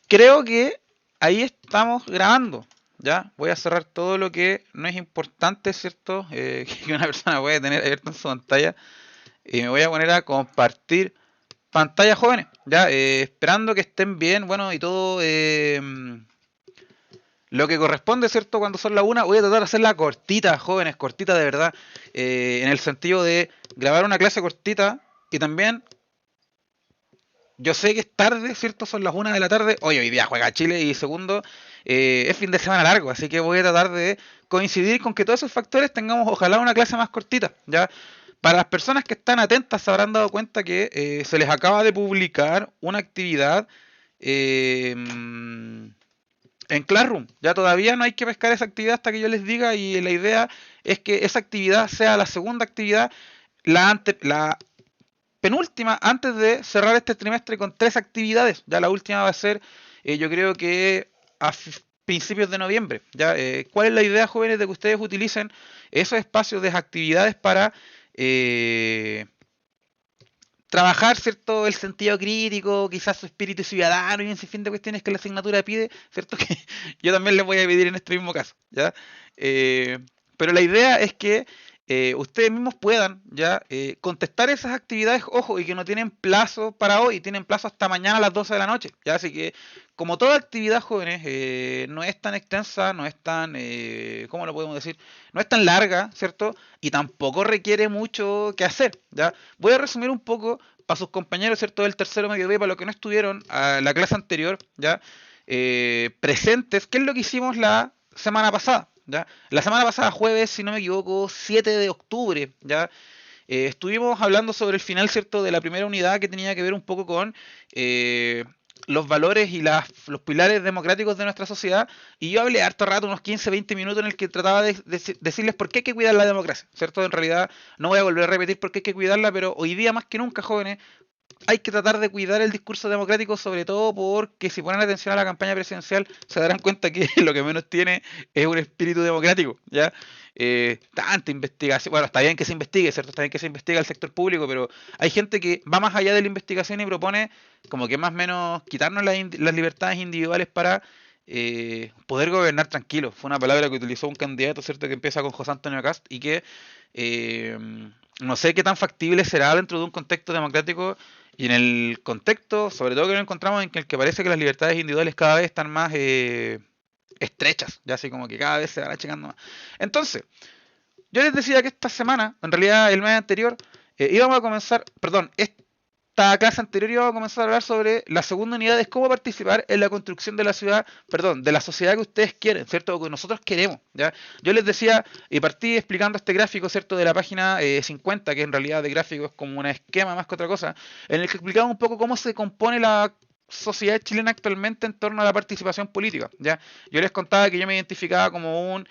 creo que ahí estamos grabando. Ya, voy a cerrar todo lo que no es importante, ¿cierto? Que una persona puede tener abierto en su pantalla. Y me voy a poner a compartir pantalla, jóvenes. Ya, esperando que estén bien, bueno, y todo lo que corresponde, ¿cierto? Cuando son las una, voy a tratar de hacerla cortita, jóvenes, cortita de verdad. En el sentido de grabar una clase cortita y también yo sé que es tarde, ¿cierto? Son las 1 de la tarde. Oye, hoy día juega Chile y segundo, es fin de semana largo, así que voy a tratar de coincidir con que todos esos factores tengamos ojalá una clase más cortita, ¿ya? Para las personas que están atentas se habrán dado cuenta que se les acaba de publicar una actividad en Classroom. Ya todavía no hay que pescar esa actividad hasta que yo les diga y la idea es que esa actividad sea la segunda actividad, la penúltima antes de cerrar este trimestre con 3 actividades. Ya la última va a ser, yo creo que a principios de noviembre. ¿Ya? ¿Cuál es la idea, jóvenes, de que ustedes utilicen esos espacios de actividades para eh, trabajar, ¿cierto? El sentido crítico, quizás su espíritu ciudadano y un sinfín de cuestiones que la asignatura pide, ¿cierto? Que yo también les voy a pedir en este mismo caso, ¿ya? Eh, pero la idea es que ustedes mismos puedan ya contestar esas actividades, ojo, y que no tienen plazo para hoy, tienen plazo hasta mañana a las 12 de la noche, ¿ya? Así que, como toda actividad, jóvenes, no es tan extensa, no es tan, ¿cómo lo podemos decir? No es tan larga, ¿cierto? Y tampoco requiere mucho que hacer, ¿ya? Voy a resumir un poco para sus compañeros, ¿cierto? Del tercero mediodía, para los que no estuvieron a la clase anterior, ¿ya? Presentes, ¿qué es lo que hicimos la semana pasada? ¿Ya? La semana pasada, jueves, si no me equivoco, 7 de octubre, ¿ya? Estuvimos hablando sobre el final, ¿cierto?, de la primera unidad que tenía que ver un poco con los valores y los pilares democráticos de nuestra sociedad. Y yo hablé harto rato, unos 15, 20 minutos, en el que trataba de decirles por qué hay que cuidar la democracia, ¿cierto? En realidad, no voy a volver a repetir por qué hay que cuidarla, pero hoy día más que nunca, jóvenes, hay que tratar de cuidar el discurso democrático, sobre todo porque si ponen atención a la campaña presidencial se darán cuenta que lo que menos tiene es un espíritu democrático, ¿ya? Tanta investigación, bueno, está bien que se investigue, ¿cierto? Está bien que se investigue el sector público, pero hay gente que va más allá de la investigación y propone como que más o menos quitarnos las libertades individuales para poder gobernar tranquilo. Fue una palabra que utilizó un candidato, ¿cierto? Que empieza con José Antonio Cast y que eh, no sé qué tan factible será dentro de un contexto democrático y en el contexto, sobre todo que nos encontramos en el que parece que las libertades individuales cada vez están más estrechas, ya así como que cada vez se van achicando más. Entonces, yo les decía que esta semana, en realidad el mes anterior, íbamos a comenzar, perdón, esta clase anterior íbamos a comenzar a hablar sobre la segunda unidad, es cómo participar en la construcción de la ciudad, perdón, de la sociedad que ustedes quieren, ¿cierto? O que nosotros queremos, ¿ya? Yo les decía, y partí explicando este gráfico, ¿cierto? De la página 50, que en realidad de gráfico es como un esquema más que otra cosa, en el que explicaba un poco cómo se compone la sociedad chilena actualmente en torno a la participación política, ¿ya? Yo les contaba que yo me identificaba como un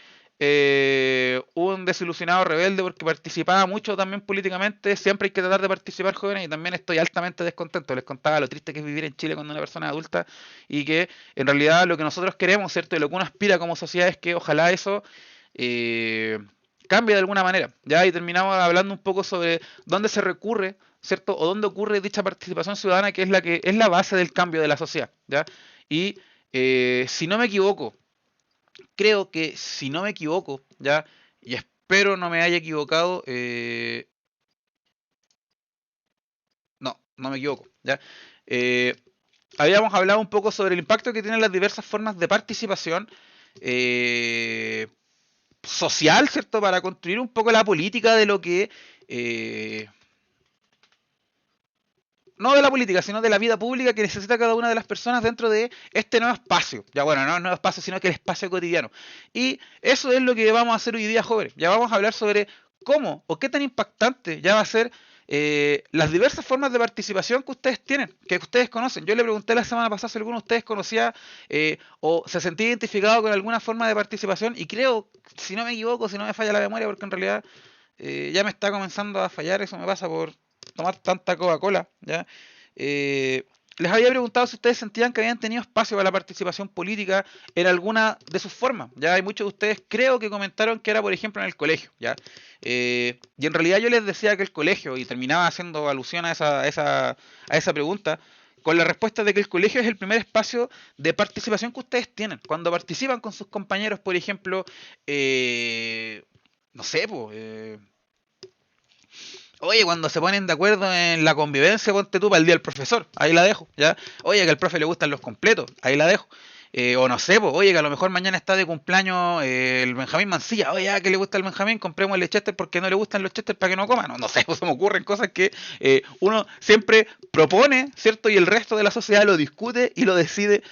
desilusionado rebelde porque participaba mucho también políticamente. Siempre hay que tratar de participar, jóvenes, y también estoy altamente descontento. Les contaba lo triste que es vivir en Chile cuando una persona es adulta y que en realidad lo que nosotros queremos, ¿cierto? Y lo que uno aspira como sociedad es que ojalá eso eh, cambie de alguna manera. Ya, y terminamos hablando un poco sobre dónde se recurre, ¿cierto? O dónde ocurre dicha participación ciudadana, que es la base del cambio de la sociedad, ¿ya? Y si no me equivoco, creo que, si no me equivoco, ya, y espero no me haya equivocado, no, no me equivoco, ya, eh, habíamos hablado un poco sobre el impacto que tienen las diversas formas de participación eh, social, ¿cierto? Para construir un poco la política de lo que eh, no de la política, sino de la vida pública que necesita cada una de las personas dentro de este nuevo espacio. Ya bueno, no el nuevo espacio, sino que el espacio cotidiano. Y eso es lo que vamos a hacer hoy día, jóvenes. Ya vamos a hablar sobre cómo o qué tan impactante ya va a ser las diversas formas de participación que ustedes tienen, que ustedes conocen. Yo le pregunté la semana pasada si alguno de ustedes conocía o se sentía identificado con alguna forma de participación y creo, si no me equivoco, si no me falla la memoria, porque en realidad ya me está comenzando a fallar, eso me pasa por tomar tanta Coca-Cola, ¿ya? Les había preguntado si ustedes sentían que habían tenido espacio para la participación política en alguna de sus formas. Ya hay muchos de ustedes, creo que comentaron que era, por ejemplo, en el colegio. ¿Ya? Y en realidad yo les decía que el colegio, y terminaba haciendo alusión a esa pregunta, con la respuesta de que el colegio es el primer espacio de participación que ustedes tienen. Cuando participan con sus compañeros, por ejemplo, no sé, pues, oye, cuando se ponen de acuerdo en la convivencia, ponte tú para el día del profesor, ahí la dejo, ¿ya? Oye, que al profe le gustan los completos, ahí la dejo. O no sé, pues, oye, que a lo mejor mañana está de cumpleaños el Benjamín Mancilla, oye, que le gusta el Benjamín, compremos el Chester porque no le gustan los Chester para que no coman. No, no sé, pues se me ocurren cosas que uno siempre propone, ¿cierto? Y el resto de la sociedad lo discute y lo decide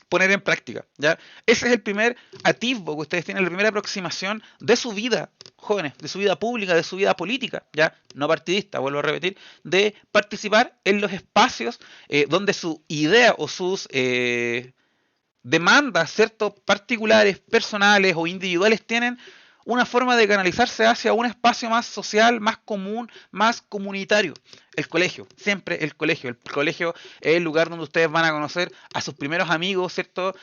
poner en práctica, ¿ya? Ese es el primer atisbo que ustedes tienen, la primera aproximación de su vida, jóvenes, de su vida pública, de su vida política, ¿ya? No partidista, vuelvo a repetir, de participar en los espacios donde su idea o sus demandas, ¿cierto? Particulares, personales o individuales tienen una forma de canalizarse hacia un espacio más social, más común, más comunitario. El colegio, siempre el colegio. El colegio es el lugar donde ustedes van a conocer a sus primeros amigos, ¿cierto?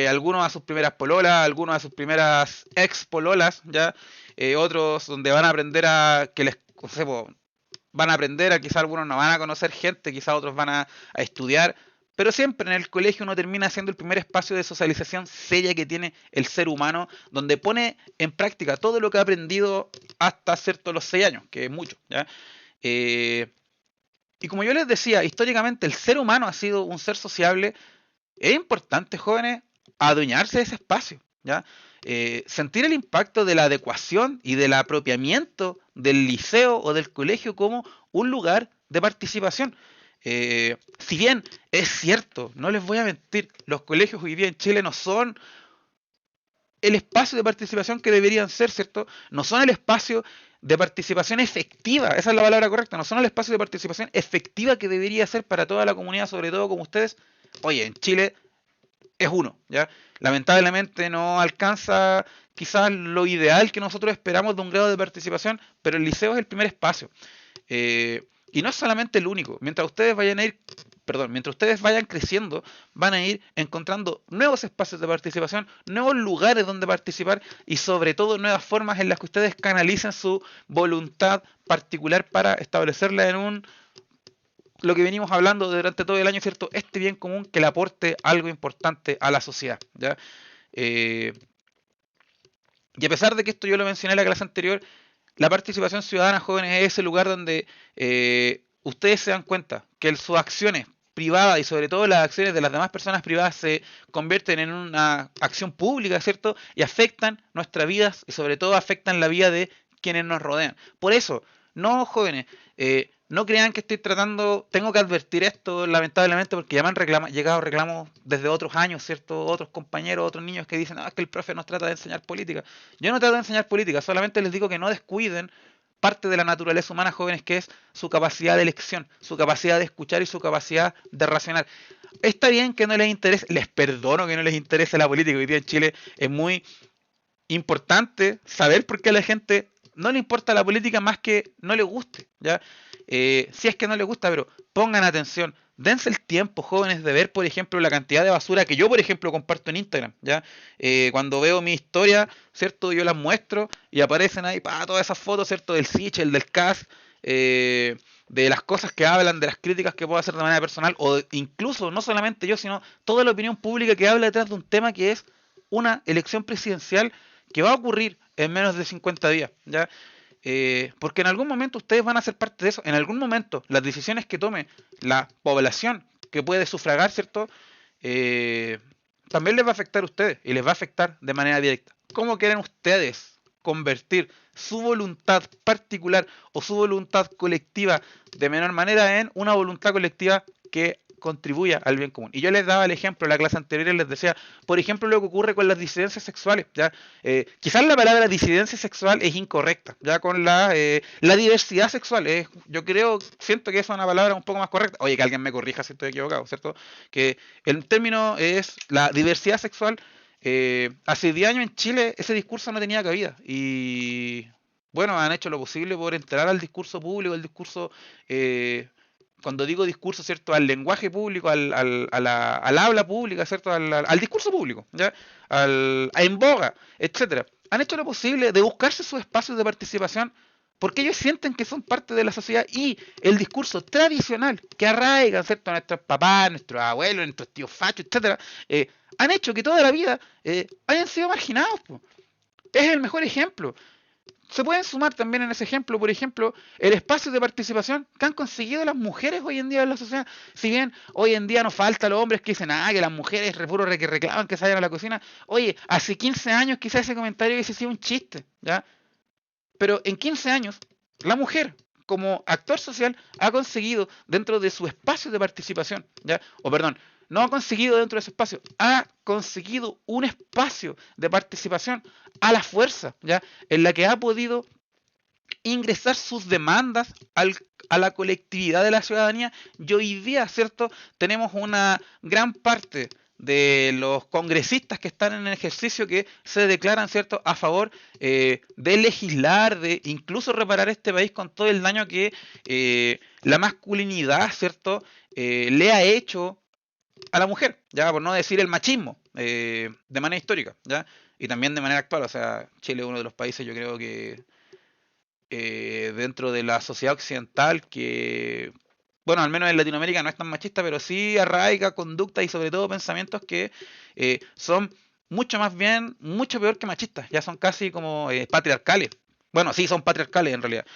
Algunos a sus primeras pololas, algunos a sus primeras ex pololas, ¿ya? Otros donde van a aprender a que les, no sé, van a aprender, a quizás algunos no van a conocer gente, quizás otros van a estudiar, pero siempre en el colegio uno termina siendo el primer espacio de socialización seria que tiene el ser humano, donde pone en práctica todo lo que ha aprendido hasta ciertos los 6 años, que es mucho, ¿ya? Y como yo les decía, históricamente el ser humano ha sido un ser sociable. Es importante, jóvenes, adueñarse de ese espacio, ¿ya? Sentir el impacto de la adecuación y del apropiamiento del liceo o del colegio como un lugar de participación. Si bien es cierto, no les voy a mentir, los colegios hoy día en Chile no son el espacio de participación que deberían ser, ¿cierto? No son el espacio de participación efectiva, esa es la palabra correcta, no son el espacio de participación efectiva que debería ser para toda la comunidad, sobre todo como ustedes. Oye, en Chile es uno, ¿ya? Lamentablemente no alcanza quizás lo ideal que nosotros esperamos de un grado de participación, pero el liceo es el primer espacio. Y no es solamente el único. Mientras ustedes vayan a ir, perdón, mientras ustedes vayan creciendo, van a ir encontrando nuevos espacios de participación, nuevos lugares donde participar y sobre todo nuevas formas en las que ustedes canalicen su voluntad particular para establecerla en un lo que venimos hablando durante todo el año, ¿cierto? Este bien común que le aporte algo importante a la sociedad, ¿ya? Eh, y a pesar de que esto yo lo mencioné en la clase anterior, la participación ciudadana, jóvenes, es ese lugar donde ustedes se dan cuenta que sus acciones privadas y sobre todo las acciones de las demás personas privadas se convierten en una acción pública, ¿cierto? Y afectan nuestras vidas y sobre todo afectan la vida de quienes nos rodean. Por eso, no, jóvenes, no crean que estoy tratando, tengo que advertir esto lamentablemente porque ya me han llegado reclamos desde otros años, ¿cierto? Otros compañeros, otros niños que dicen, es que el profe nos trata de enseñar política. Yo no trato de enseñar política, solamente les digo que no descuiden parte de la naturaleza humana, jóvenes, que es su capacidad de elección, su capacidad de escuchar y su capacidad de razonar. Está bien que no les interese, les perdono que no les interese la política. Hoy día en Chile es muy importante saber por qué a la gente no le importa la política más que no le guste, ¿ya? Si es que no le gusta, pero pongan atención, dense el tiempo, jóvenes, de ver, por ejemplo, la cantidad de basura que yo, por ejemplo, comparto en Instagram, ¿ya? Cuando veo mi historia, ¿cierto? Yo las muestro y aparecen ahí todas esas fotos, ¿cierto? Del Sichel, del CAS, de las cosas que hablan, de las críticas que puedo hacer de manera personal, o incluso, no solamente yo, sino toda la opinión pública que habla detrás de un tema que es una elección presidencial que va a ocurrir en menos de 50 días, ¿ya? Porque en algún momento ustedes van a ser parte de eso, en algún momento las decisiones que tome la población que puede sufragar, ¿cierto? También les va a afectar a ustedes y les va a afectar de manera directa. ¿Cómo quieren ustedes convertir su voluntad particular o su voluntad colectiva de menor manera en una voluntad colectiva que contribuya al bien común? Y yo les daba el ejemplo en la clase anterior y les decía, por ejemplo, lo que ocurre con las disidencias sexuales, ¿ya? Quizás la palabra disidencia sexual es incorrecta, ya con la diversidad sexual, yo creo, siento que es una palabra un poco más correcta. Oye, que alguien me corrija si estoy equivocado, ¿cierto? Que el término es la diversidad sexual. Hace 10 años en Chile ese discurso no tenía cabida y bueno, han hecho lo posible por entrar al discurso público, el discurso, cuando digo discurso, ¿cierto? Al lenguaje público, al habla pública, ¿cierto? Al discurso público, ¿ya? En boga, etcétera. Han hecho lo posible de buscarse sus espacios de participación porque ellos sienten que son parte de la sociedad y el discurso tradicional que arraiga, ¿cierto?, a nuestros papás, nuestros abuelos, nuestros tíos fachos, etcétera, han hecho que toda la vida hayan sido marginados, po. Es el mejor ejemplo. Se pueden sumar también en ese ejemplo, por ejemplo, el espacio de participación que han conseguido las mujeres hoy en día en la sociedad. Si bien hoy en día nos falta los hombres que dicen, que las mujeres que reclaman que se vayan a la cocina. Oye, hace 15 años quizás ese comentario hubiese sido un chiste, ¿ya? Pero en 15 años, la mujer, como actor social, ha conseguido dentro de su espacio de participación, ¿ya? O perdón, no ha conseguido dentro de ese espacio, ha conseguido un espacio de participación a la fuerza, ¿ya? En la que ha podido ingresar sus demandas a la colectividad de la ciudadanía, y hoy día, ¿cierto?, tenemos una gran parte de los congresistas que están en el ejercicio que se declaran, ¿cierto?, a favor de legislar, de incluso reparar este país con todo el daño que la masculinidad, ¿cierto?, le ha hecho a la mujer, ya por no decir el machismo, de manera histórica, ya, y también de manera actual. O sea, Chile es uno de los países, yo creo que dentro de la sociedad occidental que, bueno, al menos en Latinoamérica no es tan machista, pero sí arraiga conductas y sobre todo pensamientos que son mucho más bien, mucho peor que machistas, ya son casi como patriarcales. Bueno, sí, son patriarcales en realidad.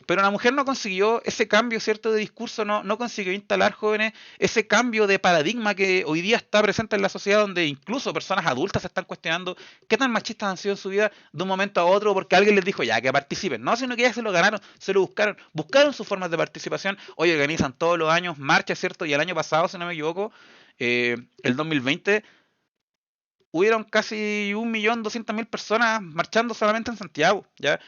Pero la mujer no consiguió ese cambio, ¿cierto?, de discurso, no consiguió instalar, jóvenes, ese cambio de paradigma que hoy día está presente en la sociedad, donde incluso personas adultas se están cuestionando qué tan machistas han sido en su vida de un momento a otro porque alguien les dijo ya que participen. No, sino que ya se lo ganaron, se lo buscaron sus formas de participación. Hoy organizan todos los años marchas, ¿cierto? Y el año pasado, si no me equivoco, el 2020, hubieron casi 1.200.000 personas marchando solamente en Santiago, ¿ya?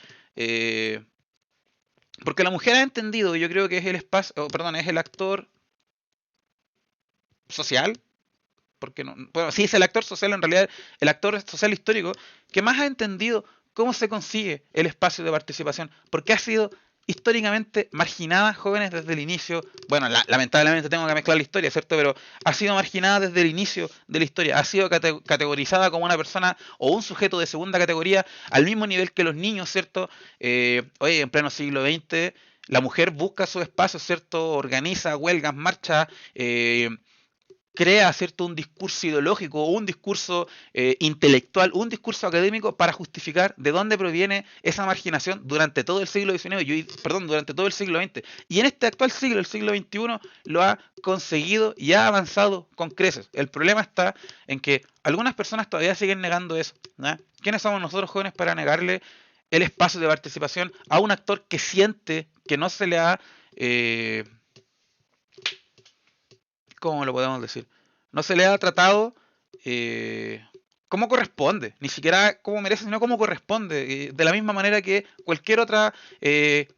Porque la mujer ha entendido, y yo creo que es el espacio, perdón, es el actor social, porque no, bueno, sí es el actor social, en realidad el actor social histórico que más ha entendido cómo se consigue el espacio de participación, porque ha sido históricamente marginada, jóvenes, desde el inicio. Bueno, lamentablemente tengo que mezclar la historia, ¿cierto? Pero ha sido marginada desde el inicio de la historia, ha sido categorizada como una persona o un sujeto de segunda categoría al mismo nivel que los niños, ¿cierto? Oye, en pleno siglo XX la mujer busca su espacio, ¿cierto? Organiza huelgas, marchas, crea, ¿cierto?, un discurso ideológico, un discurso intelectual, un discurso académico para justificar de dónde proviene esa marginación durante todo el siglo XIX, perdón, durante todo el siglo XX. Y en este actual siglo, el siglo XXI, lo ha conseguido y ha avanzado con creces. El problema está en que algunas personas todavía siguen negando eso, ¿no? ¿Quiénes somos nosotros, jóvenes, para negarle el espacio de participación a un actor que siente que no se le ha... ¿cómo lo podemos decir? No se le ha tratado como corresponde, ni siquiera como merece, sino como corresponde, de la misma manera que cualquier otra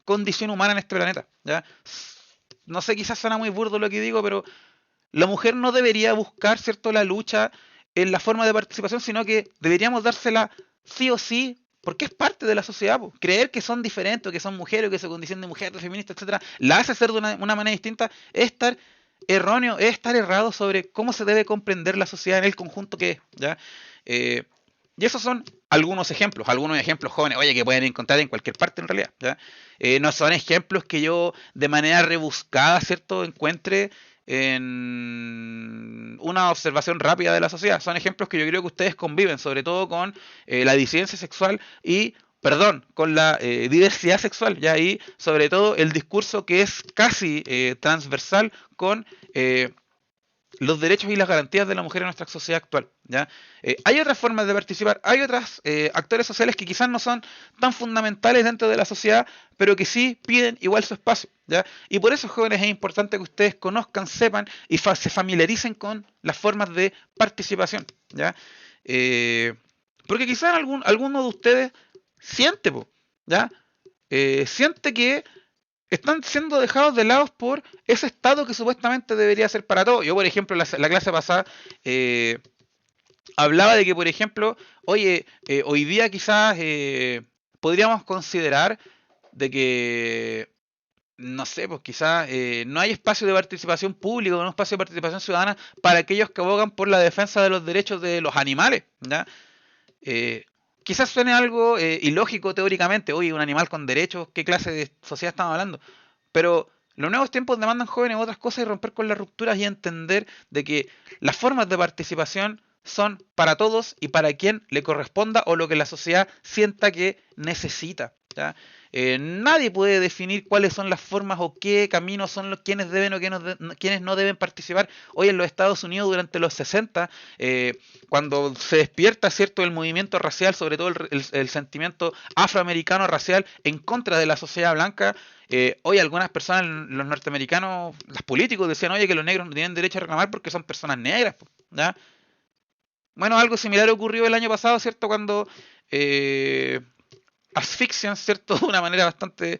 condición humana en este planeta, ¿ya? No sé, quizás suena muy burdo lo que digo, pero la mujer no debería buscar, ¿cierto?, la lucha en la forma de participación, sino que deberíamos dársela sí o sí, porque es parte de la sociedad, po. Creer que son diferentes, o que son mujeres, o que su condición de mujer, de feminista, etcétera, la hace ser de una manera distinta, es estar erróneo, es estar errado sobre cómo se debe comprender la sociedad en el conjunto que es, ¿ya? Y esos son algunos ejemplos jóvenes, oye, que pueden encontrar en cualquier parte en realidad, ¿ya? No son ejemplos que yo de manera rebuscada, ¿cierto?, encuentre en una observación rápida de la sociedad. Son ejemplos que yo creo que ustedes conviven, sobre todo con la disidencia sexual y, perdón, con la diversidad sexual, ¿ya? Y sobre todo el discurso que es casi transversal con los derechos y las garantías de la mujer en nuestra sociedad actual, ¿ya? Hay otras formas de participar, hay otros actores sociales que quizás no son tan fundamentales dentro de la sociedad, pero que sí piden igual su espacio, ¿ya? Y por eso, jóvenes, es importante que ustedes conozcan, sepan y se familiaricen con las formas de participación, ¿ya? Porque quizás alguno de ustedes siente, ¿ya? Siente que están siendo dejados de lado por ese Estado que supuestamente debería ser para todos. Yo, por ejemplo, la clase pasada hablaba de que, por ejemplo, oye, hoy día quizás podríamos considerar de que, no sé, pues quizás no hay espacio de participación pública, no hay espacio de participación ciudadana para aquellos que abogan por la defensa de los derechos de los animales, ¿ya? quizás suene algo ilógico teóricamente, oye, un animal con derechos, ¿qué clase de sociedad estamos hablando? Pero los nuevos tiempos demandan jóvenes otras cosas y romper con las rupturas y entender de que las formas de participación son para todos y para quien le corresponda o lo que la sociedad sienta que necesita. ¿Ya? Nadie puede definir cuáles son las formas o qué caminos son los quienes deben o quienes no deben participar. Hoy en los Estados Unidos durante los 60, cuando se despierta cierto el movimiento racial, sobre todo el sentimiento afroamericano racial en contra de la sociedad blanca, hoy algunas personas, los norteamericanos, los políticos decían, oye, que los negros no tienen derecho a reclamar porque son personas negras. ¿Ya? Bueno, algo similar ocurrió el año pasado, ¿cierto? Cuando asfixian, ¿cierto? De una manera bastante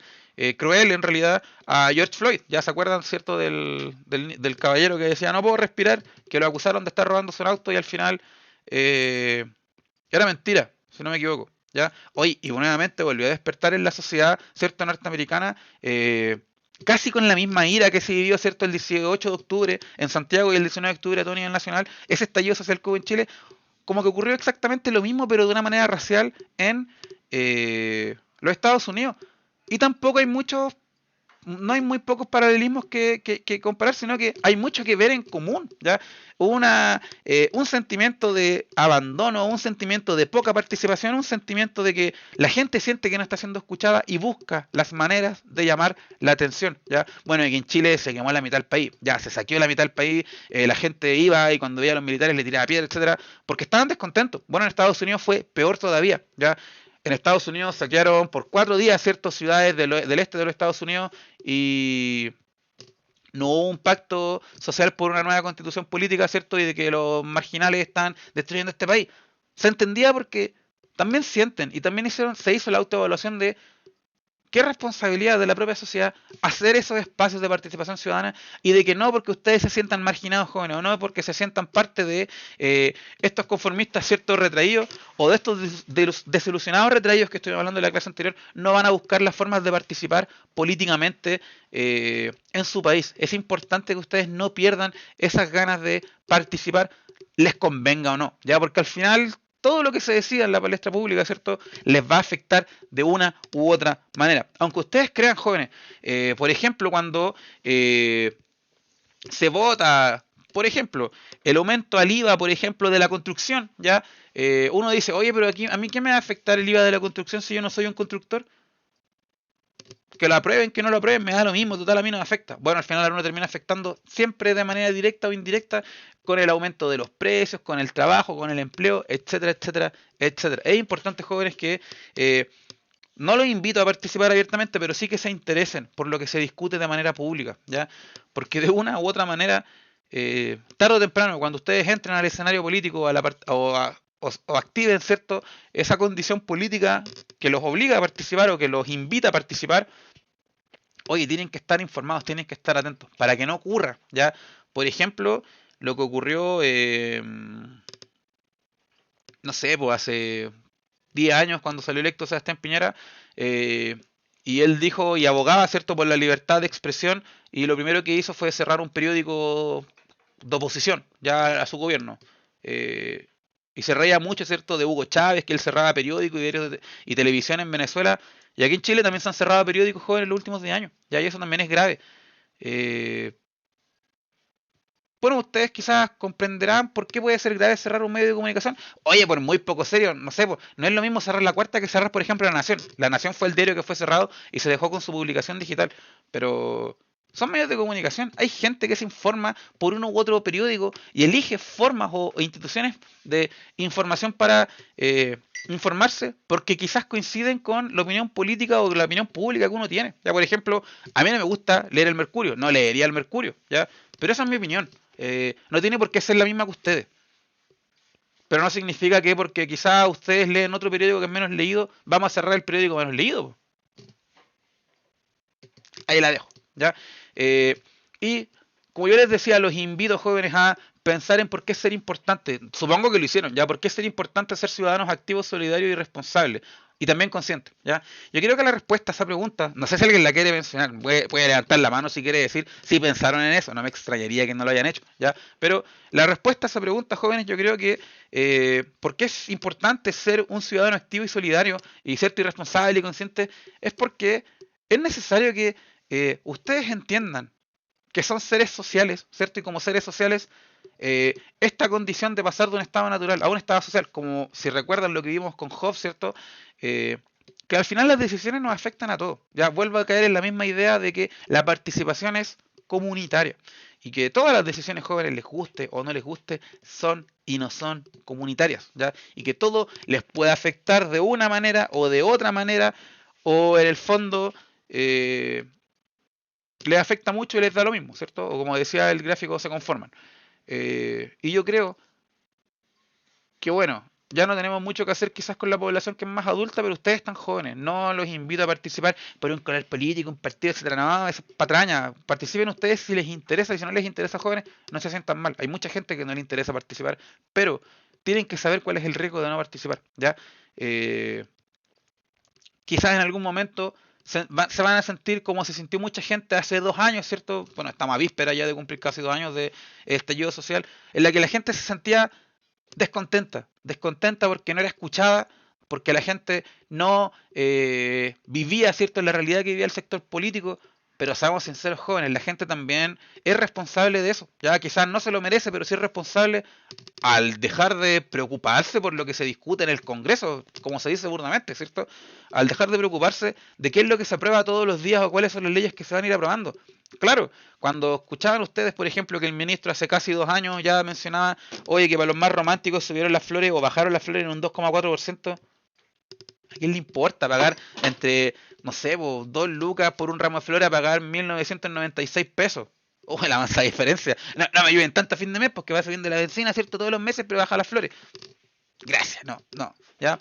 cruel, en realidad, a George Floyd. Ya se acuerdan, ¿cierto? Del caballero que decía, no puedo respirar, que lo acusaron de estar robándose un auto y al final era mentira, si no me equivoco. ¿Ya? Hoy, y nuevamente volvió a despertar en la sociedad, ¿cierto? Norteamericana, casi con la misma ira que se vivió, ¿cierto? El 18 de octubre en Santiago y el 19 de octubre a todo nivel nacional, ese estallido social que hubo en Chile, como que ocurrió exactamente lo mismo, pero de una manera racial en los Estados Unidos. Y tampoco hay muchos, no hay muy pocos paralelismos que comparar, sino que hay mucho que ver en común. ¿Ya? Hubo un sentimiento de abandono, un sentimiento de poca participación, un sentimiento de que la gente siente que no está siendo escuchada y busca las maneras de llamar la atención. ¿Ya? Bueno, y que en Chile se quemó la mitad del país, ya se saqueó la mitad del país, la gente iba y cuando veía a los militares le tiraba piedra, etcétera, porque estaban descontentos. Bueno, en Estados Unidos fue peor todavía. ¿Ya? En Estados Unidos saquearon por 4 días ciertas ciudades del este de los Estados Unidos y no hubo un pacto social por una nueva constitución política, ¿cierto? Y de que los marginales están destruyendo este país. Se entendía porque también sienten y también se hizo la autoevaluación de qué responsabilidad de la propia sociedad hacer esos espacios de participación ciudadana y de que no porque ustedes se sientan marginados jóvenes o no porque se sientan parte de estos conformistas ciertos retraídos o de estos desilusionados retraídos que estoy hablando en la clase anterior no van a buscar las formas de participar políticamente en su país. Es importante que ustedes no pierdan esas ganas de participar, les convenga o no, ya porque al final todo lo que se decida en la palestra pública, ¿cierto? Les va a afectar de una u otra manera. Aunque ustedes crean jóvenes, por ejemplo, cuando se vota, por ejemplo, el aumento al IVA, por ejemplo, de la construcción, ¿ya? Uno dice, oye, pero aquí, ¿a mí qué me va a afectar el IVA de la construcción si yo no soy un constructor? Que lo aprueben, que no lo aprueben, me da lo mismo, total, a mí no me afecta. Bueno, al final uno termina afectando siempre de manera directa o indirecta con el aumento de los precios, con el trabajo, con el empleo, etcétera, etcétera, etcétera. Es importante, jóvenes, que no los invito a participar abiertamente, pero sí que se interesen por lo que se discute de manera pública, ¿ya? Porque de una u otra manera, tarde o temprano, cuando ustedes entren al escenario político o activen, ¿cierto?, esa condición política que los obliga a participar o que los invita a participar, oye, tienen que estar informados, tienen que estar atentos para que no ocurra, ¿ya? Por ejemplo, lo que ocurrió, no sé, pues hace 10 años cuando salió electo Sebastián Piñera, y él dijo y abogaba, ¿cierto?, por la libertad de expresión, y lo primero que hizo fue cerrar un periódico de oposición ya a su gobierno. Y se reía mucho, ¿cierto?, de Hugo Chávez, que él cerraba periódicos y televisión en Venezuela. Y aquí en Chile también se han cerrado periódicos jóvenes en los últimos 10 años. Ya, y eso también es grave. Eh, bueno, ustedes quizás comprenderán por qué puede ser grave cerrar un medio de comunicación. Oye, por muy poco serio, no sé, no es lo mismo cerrar La Cuarta que cerrar, por ejemplo, La Nación. La Nación fue el diario que fue cerrado y se dejó con su publicación digital. Pero son medios de comunicación. Hay gente que se informa por uno u otro periódico y elige formas o instituciones de información para informarse porque quizás coinciden con la opinión política o la opinión pública que uno tiene. Ya, por ejemplo, a mí no me gusta leer el Mercurio, no leería el Mercurio, ¿ya? Pero esa es mi opinión. No tiene por qué ser la misma que ustedes. Pero no significa que porque quizás ustedes leen otro periódico que es menos leído, vamos a cerrar el periódico menos leído. Ahí la dejo, ¿ya? Y como yo les decía, los invito, jóvenes, a pensar en por qué ser importante. Supongo que lo hicieron, ¿ya? ¿Por qué ser importante ser ciudadanos activos, solidarios y responsables? y también consciente, ¿ya? Yo creo que la respuesta a esa pregunta, no sé si alguien la quiere mencionar, puede levantar la mano si quiere decir si pensaron en eso, no me extrañaría que no lo hayan hecho, ¿ya? Pero la respuesta a esa pregunta, jóvenes, yo creo que ¿por qué es importante ser un ciudadano activo y solidario y ser irresponsable y consciente? Es porque es necesario que ustedes entiendan que son seres sociales, ¿cierto? Y como seres sociales, esta condición de pasar de un estado natural a un estado social, como si recuerdan lo que vimos con Hobbes, ¿cierto? Eh, que al final las decisiones nos afectan a todos. Ya vuelvo a caer en la misma idea de que la participación es comunitaria y que todas las decisiones jóvenes les guste o no les guste son y no son comunitarias, ¿ya? Y que todo les puede afectar de una manera o de otra manera o en el fondo les afecta mucho y les da lo mismo, ¿cierto? O como decía el gráfico, se conforman. Y yo creo que bueno, ya no tenemos mucho que hacer quizás con la población que es más adulta, pero ustedes están jóvenes, no los invito a participar por un canal político, un partido, etcétera, no, es patraña, participen ustedes si les interesa, y si no les interesa, jóvenes, no se sientan mal, hay mucha gente que no le interesa participar, pero tienen que saber cuál es el riesgo de no participar, ¿ya? Eh, Quizás en algún momento se van a sentir como se sintió mucha gente hace 2 años, ¿cierto? Bueno, estamos a víspera ya de cumplir casi 2 años de estallido social, en la que la gente se sentía descontenta, descontenta porque no era escuchada, porque la gente no vivía, ¿cierto?, en la realidad que vivía el sector político, pero seamos sinceros, jóvenes, la gente también es responsable de eso, ya quizás no se lo merece, pero sí es responsable al dejar de preocuparse por lo que se discute en el Congreso, como se dice burdamente, ¿cierto? Al dejar de preocuparse de qué es lo que se aprueba todos los días o cuáles son las leyes que se van a ir aprobando. Claro, cuando escuchaban ustedes, por ejemplo, que el ministro hace casi 2 años ya mencionaba, oye, que para los más románticos subieron las flores o bajaron las flores en un 2,4%, ¿a quién le importa pagar entre, no sé, 2 lucas por un ramo de flores a pagar 1.996 pesos? Oh, la mansa diferencia. No, no me ayuden tanto a fin de mes porque va subiendo la benzina, ¿cierto? Todos los meses, pero baja las flores. Gracias, no, no, ¿ya?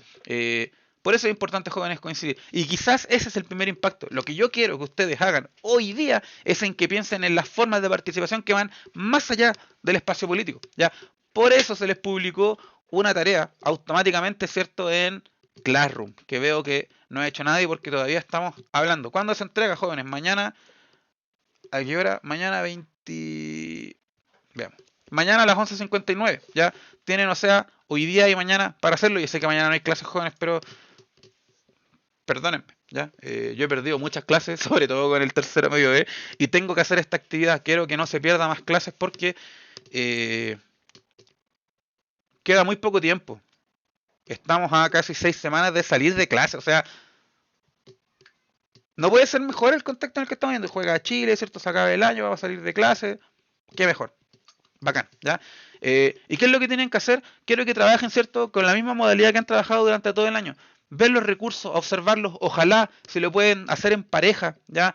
Por eso es importante, jóvenes, coincidir. Y quizás ese es el primer impacto. Lo que yo quiero que ustedes hagan hoy día es en que piensen en las formas de participación que van más allá del espacio político, ¿ya? Por eso se les publicó una tarea automáticamente, ¿cierto?, en Classroom, que veo que no ha hecho nadie porque todavía estamos hablando. ¿Cuándo se entrega, jóvenes? Mañana, ¿a qué hora? Mañana 20... Veamos. Mañana a las 11:59, ¿ya? Tienen, o sea, hoy día y mañana para hacerlo. Yo sé que mañana no hay clases, jóvenes, pero perdónenme, ¿ya? Yo he perdido muchas clases, sobre todo con el tercero medio B, y tengo que hacer esta actividad. Quiero que no se pierda más clases porque eh, queda muy poco tiempo. Estamos a casi 6 semanas de salir de clase, o sea, no puede ser mejor el contexto en el que estamos viendo. Juega Chile, ¿cierto? Se acaba el año, vamos a salir de clase. Qué mejor. Bacán, ¿ya? ¿Y qué es lo que tienen que hacer? Quiero que trabajen, ¿cierto?, con la misma modalidad que han trabajado durante todo el año. Ver los recursos, observarlos, ojalá si lo pueden hacer en pareja, ¿ya?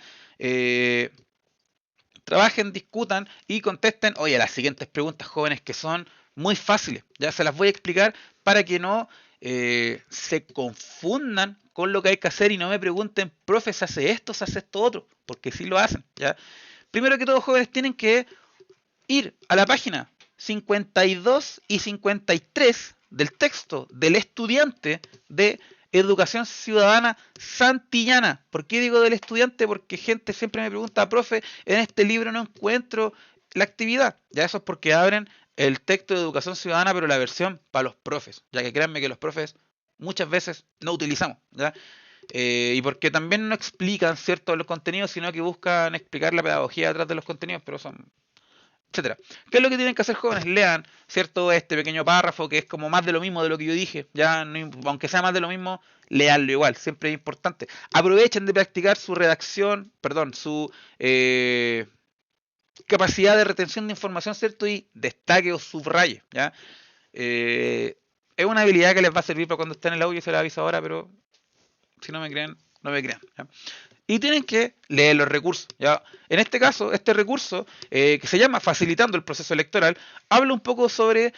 Trabajen, discutan y contesten, oye, las siguientes preguntas, jóvenes, que son muy fáciles, ya se las voy a explicar para que no se confundan con lo que hay que hacer y no me pregunten, profe, ¿se hace esto, se hace esto otro? Porque sí lo hacen, ¿ya? Primero que todo, jóvenes, tienen que ir a la página 52 y 53 del texto del estudiante de Educación Ciudadana Santillana. ¿Por qué digo del estudiante? Porque gente siempre me pregunta, profe, en este libro no encuentro la actividad. Ya eso es porque abren el texto de Educación Ciudadana, pero la versión para los profes. Ya que créanme que los profes muchas veces no utilizamos, ¿ya? Y porque también no explican ciertos los contenidos, sino que buscan explicar la pedagogía detrás de los contenidos, pero son etcétera. ¿Qué es lo que tienen que hacer, jóvenes? Lean, ¿cierto? Este pequeño párrafo que es como más de lo mismo de lo que yo dije. Ya, no, aunque sea más de lo mismo, leanlo igual, siempre es importante. Aprovechen de practicar su redacción, perdón, su capacidad de retención de información, ¿cierto? Y destaque o subraye, ¿ya? Es una habilidad que les va a servir para cuando estén en el audio, se la aviso ahora, pero si no me creen, no me crean, ¿ya? Y tienen que leer los recursos, ¿ya? En este caso, este recurso, que se llama Facilitando el Proceso Electoral, habla un poco sobre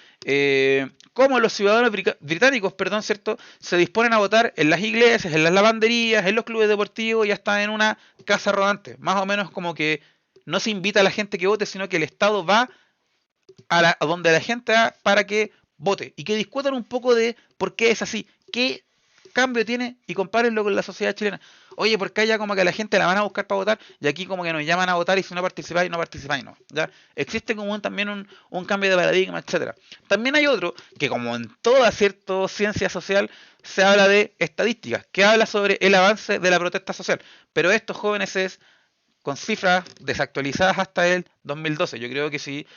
cómo los ciudadanos británicos, perdón, ¿cierto?, se disponen a votar en las iglesias, en las lavanderías, en los clubes deportivos y hasta en una casa rodante. Más o menos como que no se invita a la gente que vote, sino que el Estado va a donde la gente va para que vote y que discutan un poco de por qué es así, qué cambio tiene y compárenlo con la sociedad chilena. Oye, porque allá como que a la gente la van a buscar para votar y aquí como que nos llaman a votar y si no participáis, no participáis, no. ¿Ya? Existe como también un cambio de paradigma, etcétera. También hay otro que como en toda cierta ciencia social se habla de estadísticas, que habla sobre el avance de la protesta social. Pero estos jóvenes es con cifras desactualizadas hasta el 2012. Yo creo que si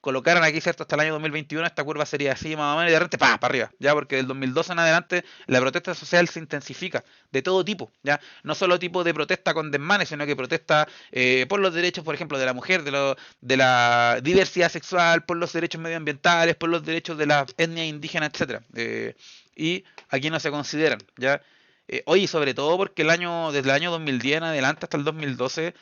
colocaran aquí, ¿cierto?, hasta el año 2021, esta curva sería así más o menos y de repente ¡pah!, para arriba, ¿ya? Porque del 2012 en adelante la protesta social se intensifica de todo tipo, ¿ya? No solo tipo de protesta con desmanes, sino que protesta por los derechos, por ejemplo, de la mujer, de la diversidad sexual, por los derechos medioambientales, por los derechos de la etnia indígena, etcétera. Y aquí no se consideran, ¿ya? Oye, sobre todo porque desde el año 2010 en adelante hasta el 2012,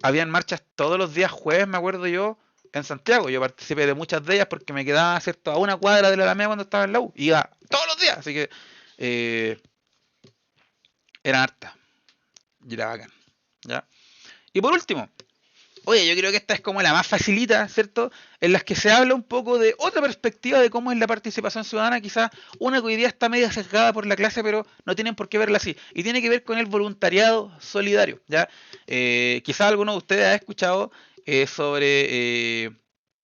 habían marchas todos los días jueves, me acuerdo yo, en Santiago. Yo participé de muchas de ellas porque me quedaba, ¿cierto?, a una cuadra de la Alameda cuando estaba en la U. Iba todos los días, así que eh, eran hartas. Y era bacán, ¿ya? Y por último, oye, yo creo que esta es como la más facilita, ¿cierto? En las que se habla un poco de otra perspectiva de cómo es la participación ciudadana, quizás una que hoy día está medio sesgada por la clase, pero no tienen por qué verla así. Y tiene que ver con el voluntariado solidario, ¿ya? Quizás alguno de ustedes ha escuchado sobre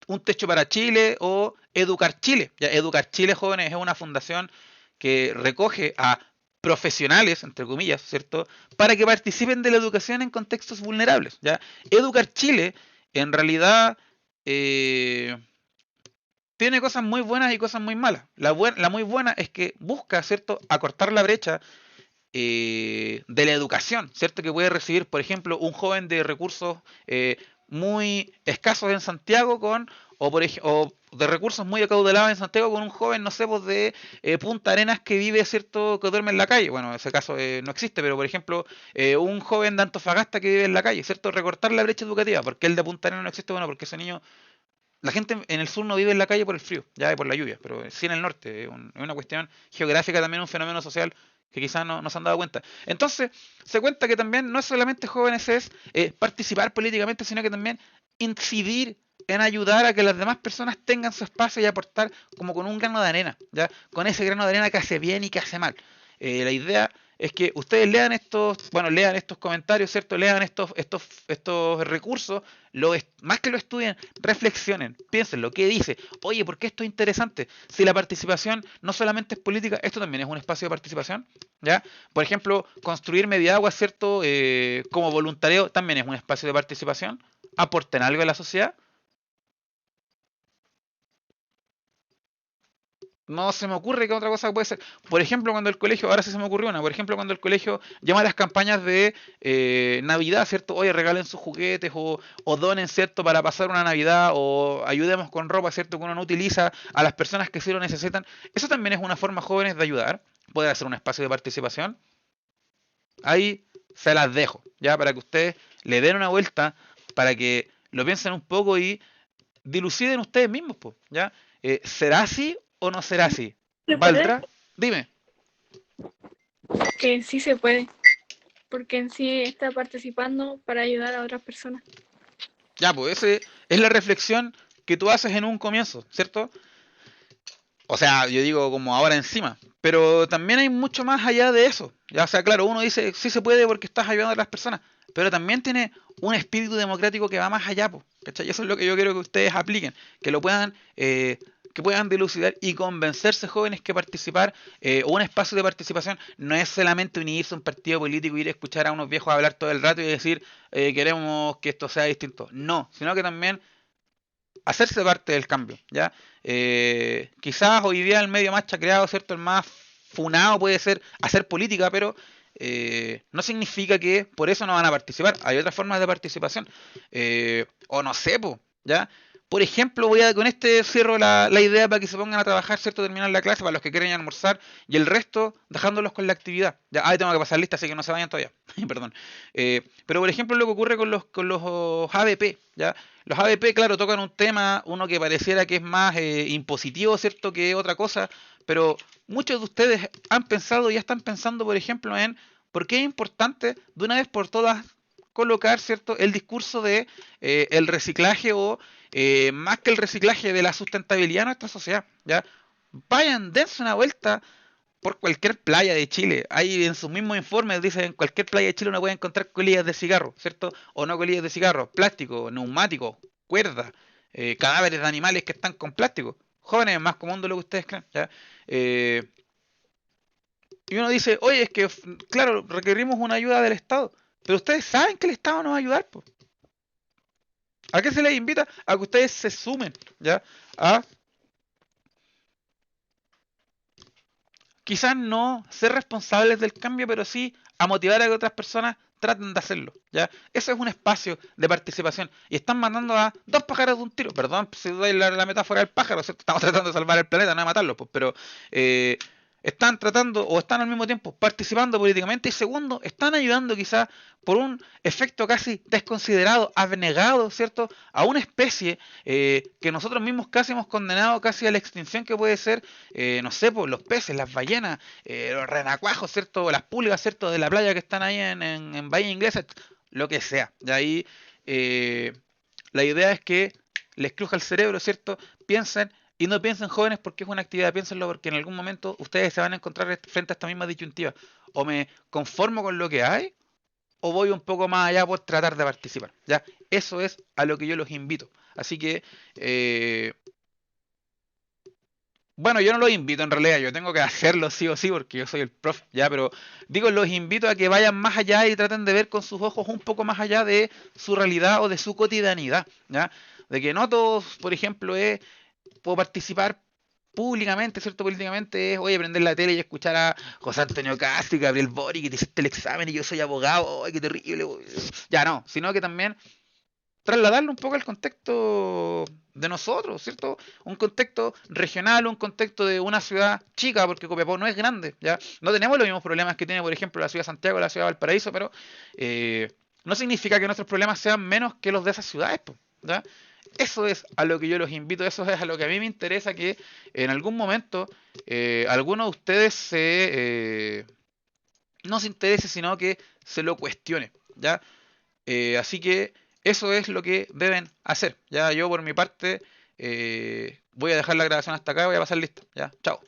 Un Techo para Chile o Educar Chile. ¿Ya? Educar Chile, jóvenes, es una fundación que recoge a profesionales, entre comillas, ¿cierto?, para que participen de la educación en contextos vulnerables, ¿ya? Educar Chile, en realidad, tiene cosas muy buenas y cosas muy malas. La muy buena es que busca, ¿cierto?, acortar la brecha de la educación, ¿cierto?, que puede recibir, por ejemplo, un joven de recursos muy escasos en Santiago o de recursos muy acaudalados en Santiago con un joven, no sé, pues de Punta Arenas que vive, ¿cierto?, que duerme en la calle. Bueno, ese caso no existe, pero por ejemplo, un joven de Antofagasta que vive en la calle, ¿cierto? Recortar la brecha educativa, porque el de Punta Arenas no existe, bueno, porque ese niño, la gente en el sur no vive en la calle por el frío, ya y por la lluvia, pero sí en el norte. Es una cuestión geográfica también, un fenómeno social que quizás no se han dado cuenta. Entonces, se cuenta que también no es solamente jóvenes es participar políticamente, sino que también incidir en ayudar a que las demás personas tengan su espacio y aportar como con un grano de arena, ¿ya? Con ese grano de arena que hace bien y que hace mal. La idea es que ustedes lean estos comentarios, ¿cierto? Lean estos recursos, más que lo estudien, reflexionen, piensen lo que dice. Oye, ¿por qué esto es interesante? Si la participación no solamente es política, esto también es un espacio de participación, ¿ya? Por ejemplo, construir Mediagua, ¿cierto? Como voluntariado también es un espacio de participación. Aporten algo a la sociedad. No se me ocurre qué otra cosa puede ser. Por ejemplo, cuando el colegio, ahora sí se me ocurrió una, por ejemplo, cuando el colegio llama a las campañas de Navidad, ¿cierto? Oye, regalen sus juguetes o donen, ¿cierto?, para pasar una Navidad o ayudemos con ropa, ¿cierto?, que uno no utiliza a las personas que sí lo necesitan. Eso también es una forma, jóvenes, de ayudar. Puede ser un espacio de participación. Ahí se las dejo, ya, para que ustedes le den una vuelta, para que lo piensen un poco y diluciden ustedes mismos, po, ¿ya? ¿Será así o no será así? ¿Se puede? ¿Valdrá? Dime. Que sí se puede, porque en sí está participando para ayudar a otras personas. Ya, pues esa es la reflexión que tú haces en un comienzo, ¿cierto? O sea, yo digo como ahora encima, pero también hay mucho más allá de eso. Ya, o sea, claro, uno dice, sí se puede porque estás ayudando a las personas, pero también tiene un espíritu democrático que va más allá, po, ¿cachai? Y eso es lo que yo quiero que ustedes apliquen, que puedan dilucidar y convencerse, jóvenes, que participar o un espacio de participación no es solamente unirse a un partido político, ir a escuchar a unos viejos hablar todo el rato y decir queremos que esto sea distinto. No, sino que también hacerse parte del cambio, ¿ya? Quizás hoy día el medio más chacreado, ¿cierto? El más funado puede ser hacer política, pero no significa que por eso no van a participar. Hay otras formas de participación. O no sé, ¿ya? Por ejemplo, con este cierro la idea para que se pongan a trabajar, ¿cierto? Terminar la clase para los que quieren almorzar y el resto dejándolos con la actividad. Ya, tengo que pasar lista, así que no se vayan todavía. Perdón. Pero por ejemplo, lo que ocurre con los ABP, ¿ya? Los ABP, claro, tocan un tema, uno que pareciera que es más impositivo, ¿cierto?, que otra cosa, pero muchos de ustedes han pensado y ya están pensando, por ejemplo, en por qué es importante de una vez por todas colocar, ¿cierto?, el discurso de el reciclaje o más que el reciclaje de la sustentabilidad en nuestra sociedad, ¿ya? Vayan, dense una vuelta, por cualquier playa de Chile. Ahí en sus mismos informes dicen en cualquier playa de Chile uno puede encontrar colillas de cigarro, ¿cierto? O no colillas de cigarro, plástico, neumático, cuerda, cadáveres de animales que están con plástico. Jóvenes, es más común de lo que ustedes creen, ¿ya? Eh, y uno dice, oye, es que, claro, requerimos una ayuda del Estado. Pero ustedes saben que el Estado nos va a ayudar, po. ¿A qué se les invita? A que ustedes se sumen, ¿ya? A quizás no ser responsables del cambio, pero sí a motivar a que otras personas traten de hacerlo, ¿ya? Eso es un espacio de participación. Y están mandando a dos pájaros de un tiro. Perdón si doy la metáfora del pájaro, ¿cierto? Estamos tratando de salvar el planeta, no de matarlo, pues, pero eh, están tratando o están al mismo tiempo participando políticamente y segundo, están ayudando quizás por un efecto casi desconsiderado, abnegado, ¿cierto? A una especie que nosotros mismos casi hemos condenado casi a la extinción que puede ser no sé, pues los peces, las ballenas, los renacuajos, ¿cierto? Las pulgas, ¿cierto? De la playa que están ahí en Bahía Inglesa, lo que sea. De ahí eh, la idea es que les cruja el cerebro, ¿cierto? Piensen y no piensen jóvenes porque es una actividad, piénsenlo porque en algún momento ustedes se van a encontrar frente a esta misma disyuntiva. O me conformo con lo que hay o voy un poco más allá por tratar de participar. ¿Ya? Eso es a lo que yo los invito. Así que bueno, yo no los invito en realidad, yo tengo que hacerlo sí o sí porque yo soy el profe, ya, pero digo, los invito a que vayan más allá y traten de ver con sus ojos un poco más allá de su realidad o de su cotidianidad, ¿ya? De que no todos, por ejemplo, puedo participar públicamente, ¿cierto? Políticamente es, oye, prender la tele y escuchar a José Antonio Castro y Gabriel Boric que te hiciste el examen y yo soy abogado, ay, qué terrible, ya no, sino que también trasladarlo un poco al contexto de nosotros, ¿cierto? Un contexto regional, un contexto de una ciudad chica, porque Copiapó no es grande, ¿ya? No tenemos los mismos problemas que tiene, por ejemplo, la ciudad de Santiago o la ciudad de Valparaíso, pero eh, no significa que nuestros problemas sean menos que los de esas ciudades, po, ¿ya? Eso es a lo que yo los invito, eso es a lo que a mí me interesa que en algún momento alguno de ustedes no se interese, sino que se lo cuestione, ¿ya? Así que eso es lo que deben hacer. Ya yo por mi parte voy a dejar la grabación hasta acá, voy a pasar lista. Ya, chao.